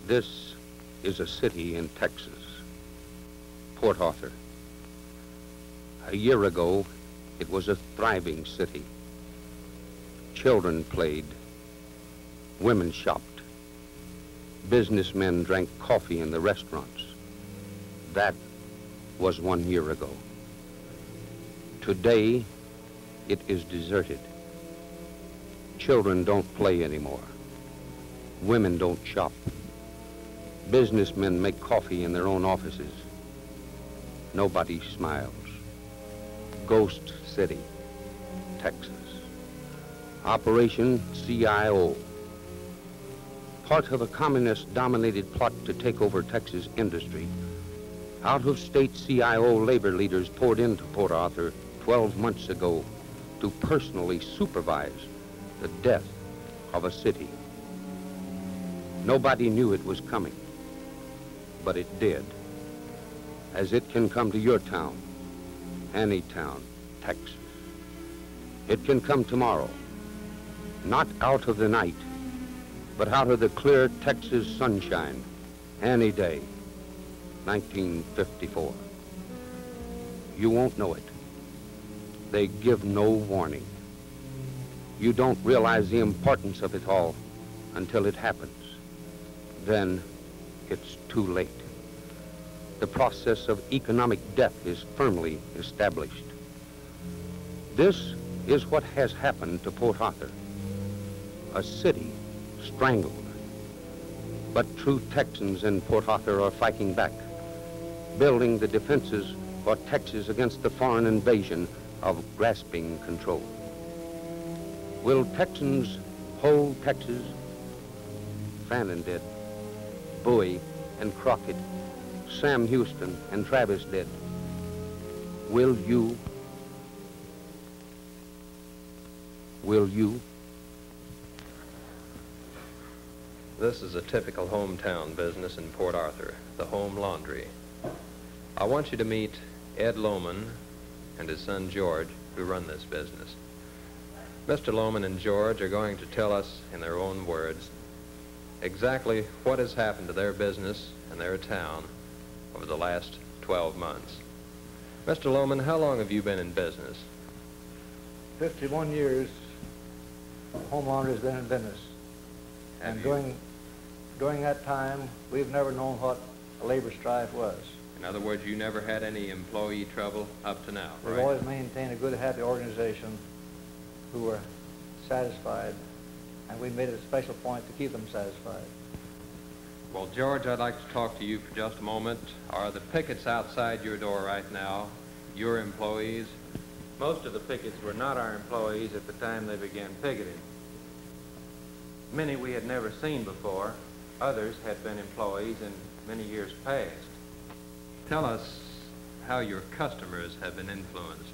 This is a city in Texas, Port Arthur. A year ago, it was a thriving city. Children played, women shopped, businessmen drank coffee in the restaurants. That was 1 year ago. Today, it is deserted. Children don't play anymore. Women don't shop. Businessmen make coffee in their own offices. Nobody smiles. Ghost City, Texas. Operation CIO. Part of a communist-dominated plot to take over Texas industry. Out-of-state CIO labor leaders poured into Port Arthur 12 months ago to personally supervise the death of a city. Nobody knew it was coming, but it did. As it can come to your town, any town, Texas. It can come tomorrow, not out of the night, but out of the clear Texas sunshine, any day, 1954. You won't know it. They give no warning. You don't realize the importance of it all until it happens. Then it's too late. The process of economic death is firmly established. This is what has happened to Port Arthur. A city strangled. But true Texans in Port Arthur are fighting back, building the defenses for Texas against the foreign invasion of grasping control. Will Texans hold Texas? Fannin did. Bowie and Crockett, Sam Houston and Travis did. Will you? Will you? This is a typical hometown business in Port Arthur, the home laundry. I want you to meet Ed Lohman and his son George, who run this business. Mr. Lohman and George are going to tell us in their own words exactly what has happened to their business and their town over the last 12 months. Mr. Lohman, how long have you been in business? 51 years, home laundry has been in business. And during that time, we've never known what a labor strife was. In other words, you never had any employee trouble up to now, right? We've always maintained a good, happy organization who were satisfied, and we made it a special point to keep them satisfied. Well, George, I'd like to talk to you for just a moment. Are the pickets outside your door right now your employees? Most of the pickets were not our employees at the time they began picketing. Many we had never seen before. Others had been employees in many years past. Tell us how your customers have been influenced.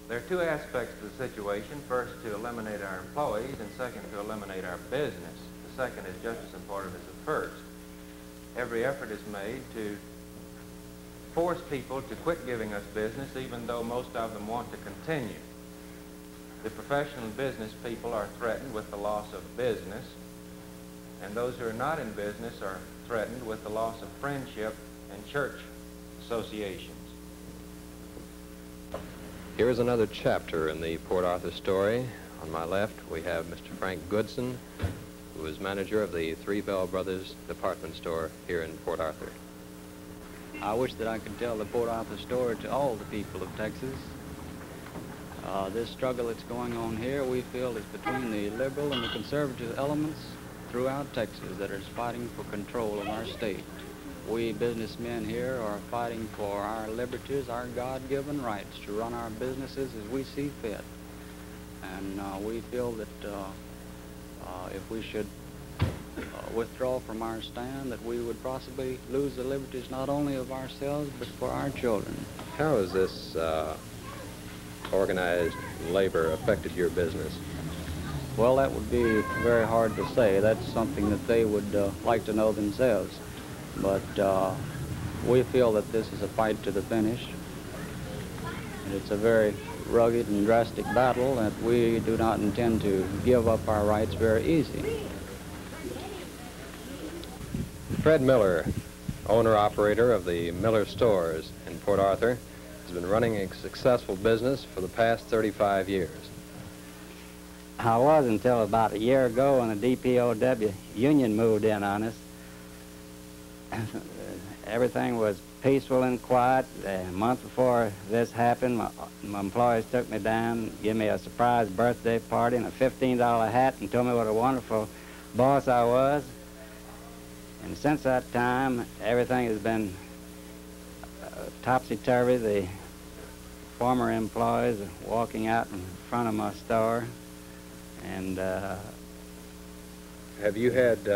There are two aspects to the situation. First, to eliminate our employees, and second, to eliminate our business. The second is just as important as the first. Every effort is made to force people to quit giving us business, even though most of them want to continue. The professional business people are threatened with the loss of business, and those who are not in business are threatened with the loss of friendship and church associations. Here is another chapter in the Port Arthur story. On my left, we have Mr. Frank Goodson, who is manager of the Three Bell Brothers department store here in Port Arthur. I wish that I could tell the Port Arthur story to all the people of Texas. This struggle that's going on here, we feel, is between the liberal and the conservative elements throughout Texas that are fighting for control of our state. We businessmen here are fighting for our liberties, our God-given rights to run our businesses as we see fit. And we feel that if we should withdraw from our stand, that we would possibly lose the liberties not only of ourselves, but for our children. How has this organized labor affected your business? Well, that would be very hard to say. That's something that they would like to know themselves. But we feel that this is a fight to the finish. And it's a very rugged and drastic battle that we do not intend to give up our rights very easy. Fred Miller, owner-operator of the Miller Stores in Port Arthur, has been running a successful business for the past 35 years. I was until about a year ago when the DPOW union moved in on us. Everything was peaceful and quiet. A month before this happened, my employees took me down, gave me a surprise birthday party and a $15 hat and told me what a wonderful boss I was. And since that time, everything has been topsy-turvy. The former employees are walking out in front of my store. And Have you had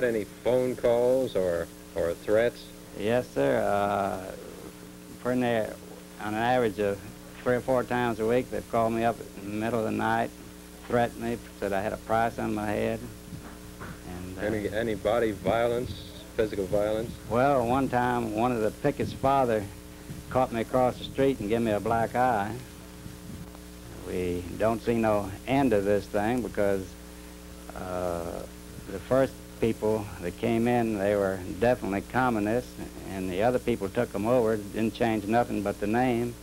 any phone calls or threats? yes, sir. Pretty near, on an average of 3 or 4 times a week, they've called me up in the middle of the night, threatened me, said I had a price on my head. And Any body violence, physical violence? well, one time, one of the picket's father caught me across the street and gave me a black eye. We don't see no end of this thing because the first people that came in, they were definitely communists, and the other people took them over, didn't change nothing but the name,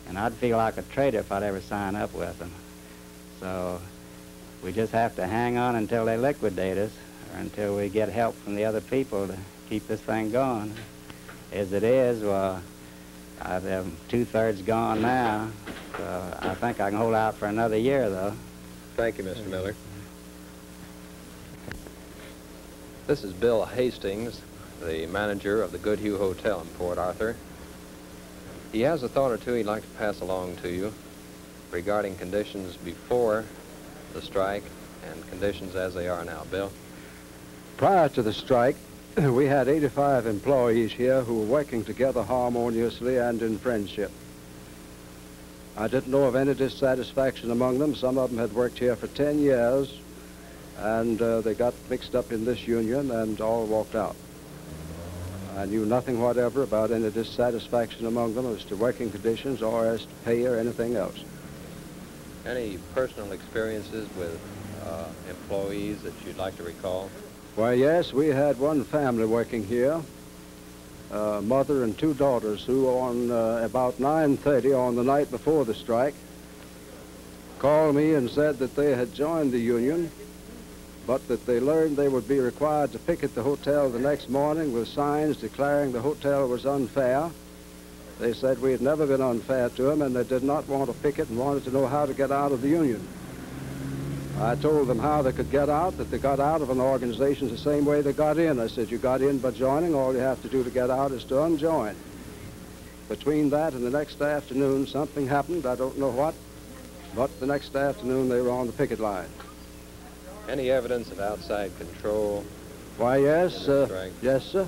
and I'd feel like a traitor if I'd ever sign up with them. So we just have to hang on until they liquidate us, or until we get help from the other people to keep this thing going. As it is, well, I'm 2/3 gone now, so I think I can hold out for another year, though. Thank you, Mr. Miller. This is Bill Hastings, the manager of the Goodhue Hotel in Port Arthur. He has a thought or two he'd like to pass along to you regarding conditions before the strike and conditions as they are now. Bill? Prior to the strike, we had 85 employees here who were working together harmoniously and in friendship. I didn't know of any dissatisfaction among them. Some of them had worked here for 10 years, and they got mixed up in this union and all walked out. I knew nothing whatever about any dissatisfaction among them as to working conditions or as to pay or anything else. Any personal experiences with employees that you'd like to recall? Why, yes, we had one family working here, a mother and 2 daughters, who on about 9:30 on the night before the strike called me and said that they had joined the union, but that they learned they would be required to picket the hotel the next morning with signs declaring the hotel was unfair. They said we had never been unfair to them, and they did not want to picket and wanted to know how to get out of the union. I told them how they could get out, that they got out of an organization the same way they got in. I said, you got in by joining. All you have to do to get out is to unjoin. Between that and the next afternoon, something happened. I don't know what, but the next afternoon they were on the picket line. Any evidence of outside control? Why, yes, in the strike? yes, sir.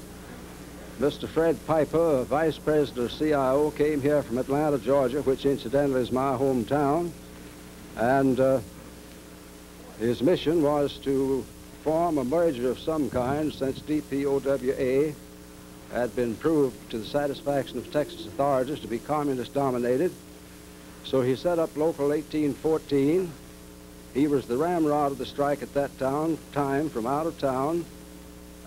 Mr. Fred Piper, vice president of CIO, came here from Atlanta, Georgia, which incidentally is my hometown, and his mission was to form a merger of some kind, since DPOWA had been proved to the satisfaction of Texas authorities to be communist-dominated. So he set up Local 1814. He was the ramrod of the strike at that time from out of town,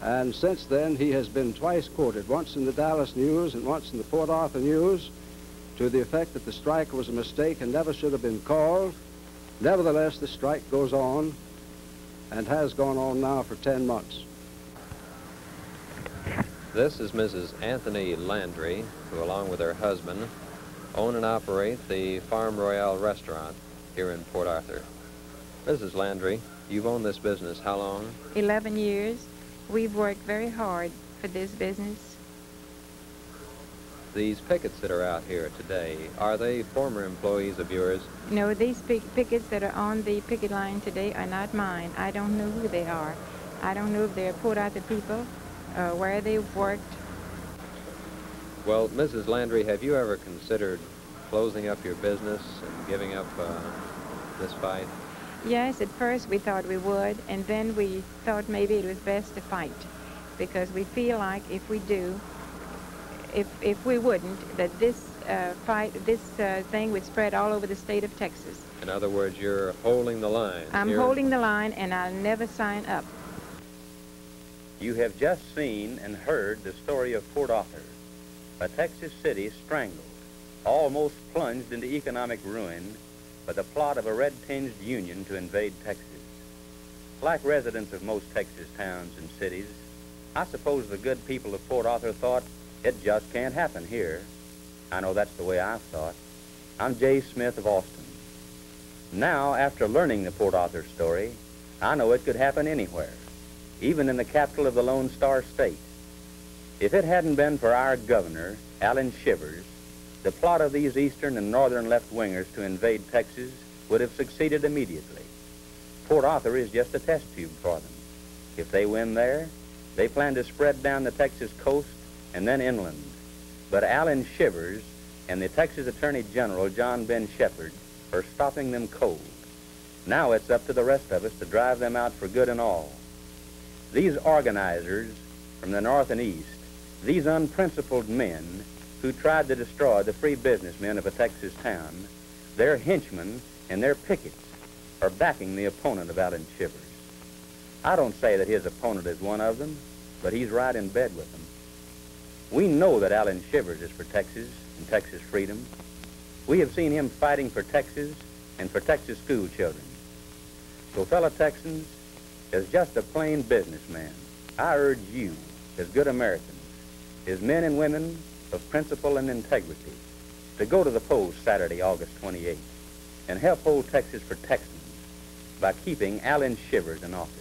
and since then he has been twice quoted, once in the Dallas News and once in the Port Arthur News, to the effect that the strike was a mistake and never should have been called. Nevertheless, the strike goes on and has gone on now for 10 months. This is Mrs. Anthony Landry, who, along with her husband, own and operate the Farm Royale restaurant here in Port Arthur. Mrs. Landry, you've owned this business how long? 11 years. We've worked very hard for this business. These pickets that are out here today, are they former employees of yours? No, these pickets that are on the picket line today are not mine. I don't know who they are. I don't know if they're Port Arthur people, where they've worked. Well, Mrs. Landry, have you ever considered closing up your business and giving up this fight? Yes, at first we thought we would, and then we thought maybe it was best to fight, because we feel like if we do, if we wouldn't, that this thing would spread all over the state of Texas. In other words, you're holding the line. I'm here. holding the line, and I'll never sign up. You have just seen and heard the story of Port Arthur, a Texas city strangled, almost plunged into economic ruin by the plot of a red-tinged union to invade Texas. Like residents of most Texas towns and cities, I suppose the good people of Port Arthur thought, it just can't happen here. I know that's the way I thought. I'm J. Smith of Austin. Now, after learning the Port Arthur story, I know it could happen anywhere, even in the capital of the Lone Star State. If it hadn't been for our governor, Allan Shivers, the plot of these eastern and northern left-wingers to invade Texas would have succeeded immediately. Port Arthur is just a test tube for them. If they win there, they plan to spread down the Texas coast and then inland. But Allan Shivers and the Texas Attorney General, John Ben Shepherd, are stopping them cold. Now it's up to the rest of us to drive them out for good and all. These organizers from the north and east, these unprincipled men who tried to destroy the free businessmen of a Texas town, their henchmen and their pickets are backing the opponent of Allan Shivers. I don't say that his opponent is one of them, but he's right in bed with them. We know that Allan Shivers is for Texas and Texas freedom. We have seen him fighting for Texas and for Texas school children. So, fellow Texans, as just a plain businessman, I urge you, as good Americans, as men and women of principle and integrity, to go to the polls Saturday, August 28th, and help hold Texas for Texans by keeping Allan Shivers in office.